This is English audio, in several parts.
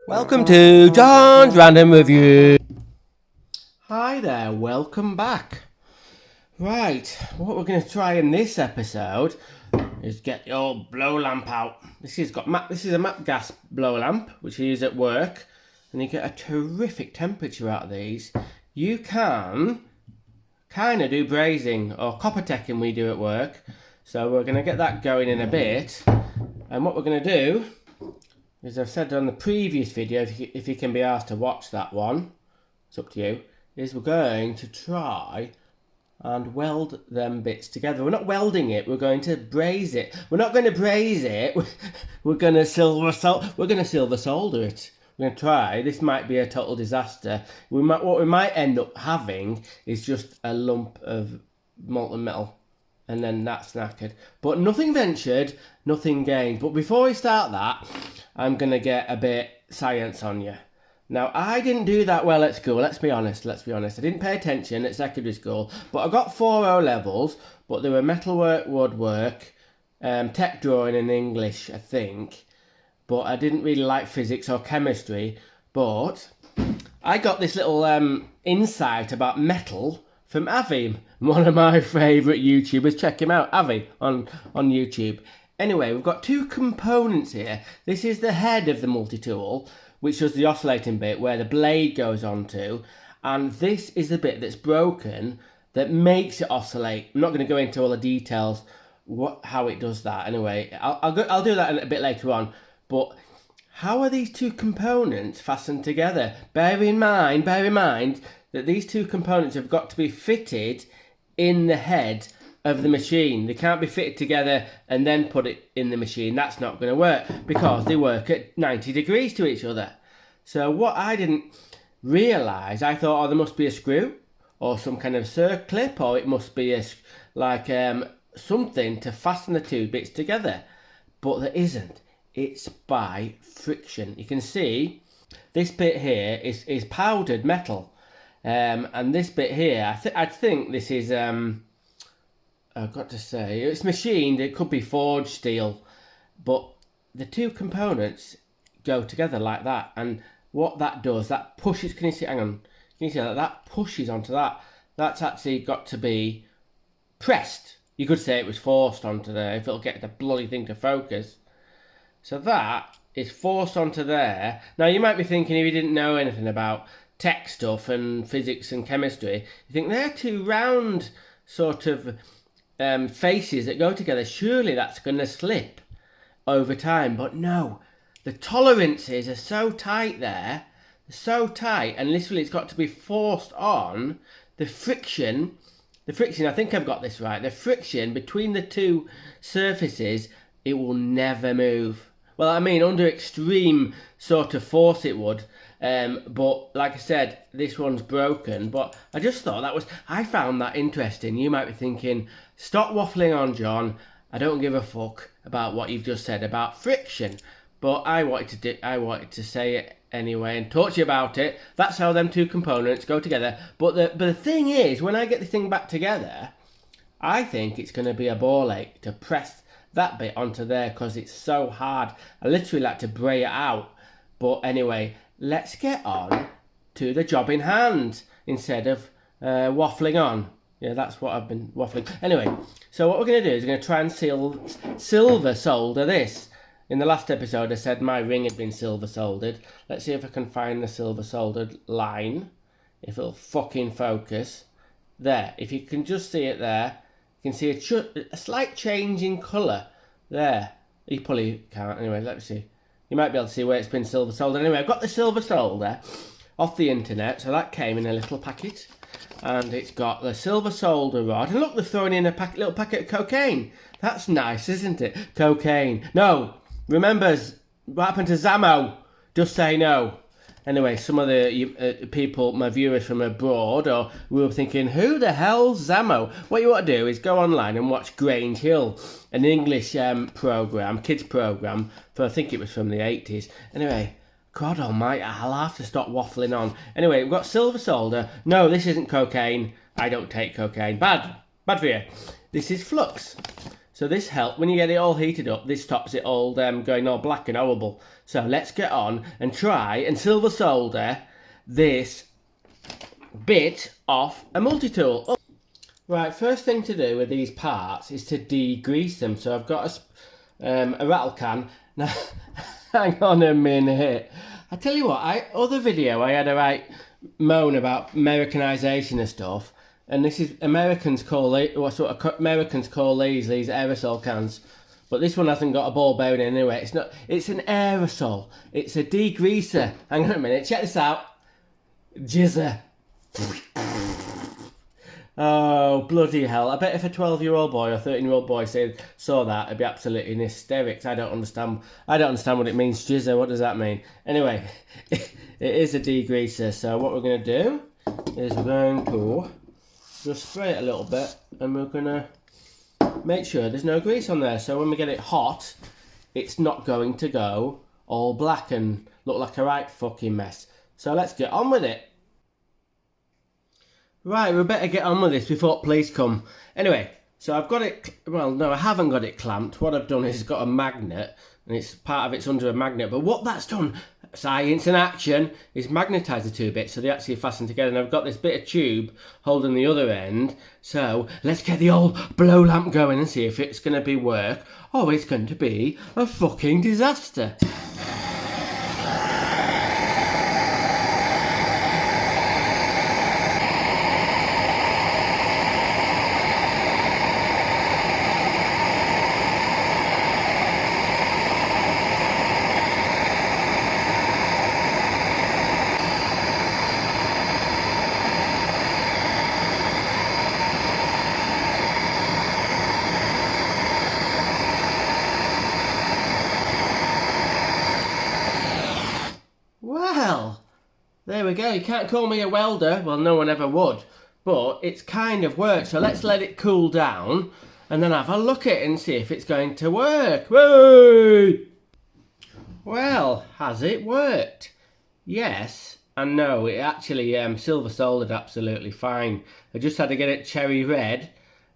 Welcome to John's Random Review. Hi there, welcome back. Right, what we're going to try in this episode is get the old blow lamp out. This is a MAP gas blow lamp, which I use at work, and you get a terrific temperature out of these. You can kind of do brazing or copper teching we do at work, so we're going to get that going in a bit. And what we're going to do, as I've said on the previous video, if you can be asked to watch that one, it's up to you, is we're going to try and weld them bits together. We're not welding it, we're going to braze it. We're not going to braze it, we're going to silver solder it. We're going to try. This might be a total disaster. What we might end up having is just a lump of molten metal, and then that's knackered. But nothing ventured, nothing gained. But before we start that, I'm going to get a bit science on you. Now, I didn't do that well at school, let's be honest. I didn't pay attention at secondary school, but I got 4 O levels, but they were metalwork, woodwork, tech drawing and English, I think. But I didn't really like physics or chemistry. But I got this little insight about metal from Avi, one of my favourite YouTubers. Check him out, Avi, on YouTube. Anyway, we've got 2 components here. This is the head of the multi-tool, which does the oscillating bit where the blade goes onto, and this is the bit that's broken that makes it oscillate. I'm not going to go into all the details how it does that. Anyway, I'll do that a bit later on. But how are these 2 components fastened together? Bear in mind that these 2 components have got to be fitted in the head of the machine. They can't be fitted together and then put it in the machine. That's not going to work because they work at 90 degrees to each other. So what I didn't realise, I thought, oh, there must be a screw or some kind of circlip, or it must be something to fasten the 2 bits together. But there isn't. It's by friction. You can see this bit here is powdered metal, and this bit here, I think this is I've got to say, it's machined. It could be forged steel, but the 2 components go together like that. And what that does, that pushes. Can you see? Hang on. Can you see that? That pushes onto that. That's actually got to be pressed. You could say it was forced onto there if it'll get the bloody thing to focus. So that is forced onto there. Now you might be thinking, if you didn't know anything about tech stuff and physics and chemistry, you think they're 2 round sort of faces that go together. Surely that's going to slip over time. But no, the tolerances are so tight there, so tight, and literally it's got to be forced on. The friction, I think I've got this right, the friction between the 2 surfaces, it will never move. Well, I mean, under extreme sort of force it would, but like I said, this one's broken. But I just thought I found that interesting. You might be thinking, stop waffling on, John. I don't give a fuck about what you've just said about friction. But I wanted to say it anyway and talk to you about it. That's how them 2 components go together. But the thing is, when I get this thing back together, I think it's going to be a ball ache to press that bit onto there because it's so hard. I literally like to bray it out. But anyway, let's get on to the job in hand instead of waffling on. Yeah, that's what I've been waffling. Anyway, so what we're going to do is we're going to try and silver solder this. In the last episode I said my ring had been silver soldered. Let's see if I can find the silver soldered line. If it'll fucking focus. There, if you can just see it there. You can see a slight change in colour there. You probably can't. Anyway, let's see. You might be able to see where it's been silver soldered. Anyway, I've got the silver solder off the internet. So that came in a little packet. And it's got the silver solder rod. And look, they're throwing in a little packet of cocaine. That's nice, isn't it? Cocaine. No. Remember what happened to Zammo? Just say no. Anyway, some of the people, my viewers from abroad, or we were thinking, who the hell's Zammo? What you want to do is go online and watch Grange Hill, an English kids program, I think it was from the 80s. Anyway, God almighty, I'll have to stop waffling on. Anyway, we've got silver solder. No, this isn't cocaine. I don't take cocaine. Bad for you. This is flux. So this helps, when you get it all heated up, this stops it all going all black and horrible. So let's get on and try and silver solder this bit off a multi-tool. Oh. Right, first thing to do with these parts is to degrease them. So I've got a rattle can. Now, hang on a minute. I tell you what, other video I had a right moan about Americanization and stuff. And this is Americans call these aerosol cans, but this one hasn't got a ball bearing anyway. It's not. It's an aerosol. It's a degreaser. Hang on a minute. Check this out. Jizzer. Oh bloody hell! I bet if a 12-year-old boy or 13-year-old boy saw that, it'd be absolutely in hysterics. I don't understand what it means. Jizzer. What does that mean? Anyway, it is a degreaser. So what we're going to do is we're going to just spray it a little bit, and we're gonna make sure there's no grease on there, so when we get it hot it's not going to go all black and look like a right fucking mess. So let's get on with it. Right, we better get on with this before police come. Anyway, so I've got it, well no, I haven't got it clamped. What I've done is got a magnet, and it's part of it's under a magnet, but what that's done, science in action, is magnetise the two bits so they actually fasten together. And I've got this bit of tube holding the other end. So let's get the old blow lamp going and see if it's going to be work or it's going to be a fucking disaster. Well, there we go. You can't call me a welder. Well, no one ever would. But it's kind of worked. So let's let it cool down and then have a look at it and see if it's going to work. Whoa! Well, has it worked? Yes and no. It actually silver soldered absolutely fine. I just had to get it cherry red,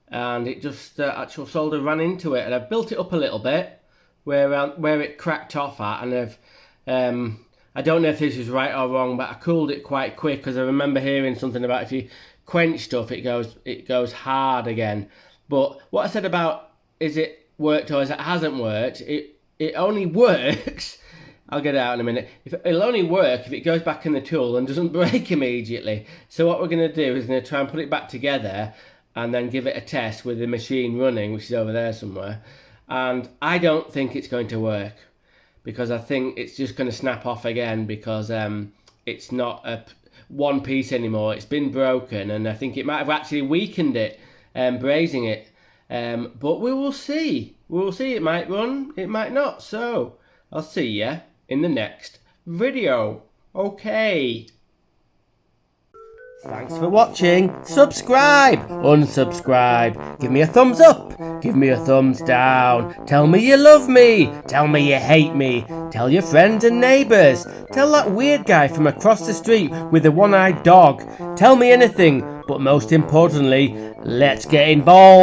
and it just actual solder ran into it. And I've built it up a little bit where it cracked off at, and I've I don't know if this is right or wrong, but I cooled it quite quick because I remember hearing something about if you quench stuff, it goes hard again. But what I said about is it worked or is it hasn't worked, it only works. I'll get it out in a minute. It'll only work if it goes back in the tool and doesn't break immediately. So what we're going to do is going to try and put it back together and then give it a test with the machine running, which is over there somewhere. And I don't think it's going to work, because I think it's just going to snap off again, because it's not a one piece anymore. It's been broken, and I think it might have actually weakened it, brazing it. But we will see. We will see. It might run, it might not. So I'll see you in the next video. Okay. Thanks for watching. Subscribe, unsubscribe, give me a thumbs up, give me a thumbs down, tell me you love me, tell me you hate me, tell your friends and neighbours, tell that weird guy from across the street with the one-eyed dog, tell me anything, but most importantly, let's get involved.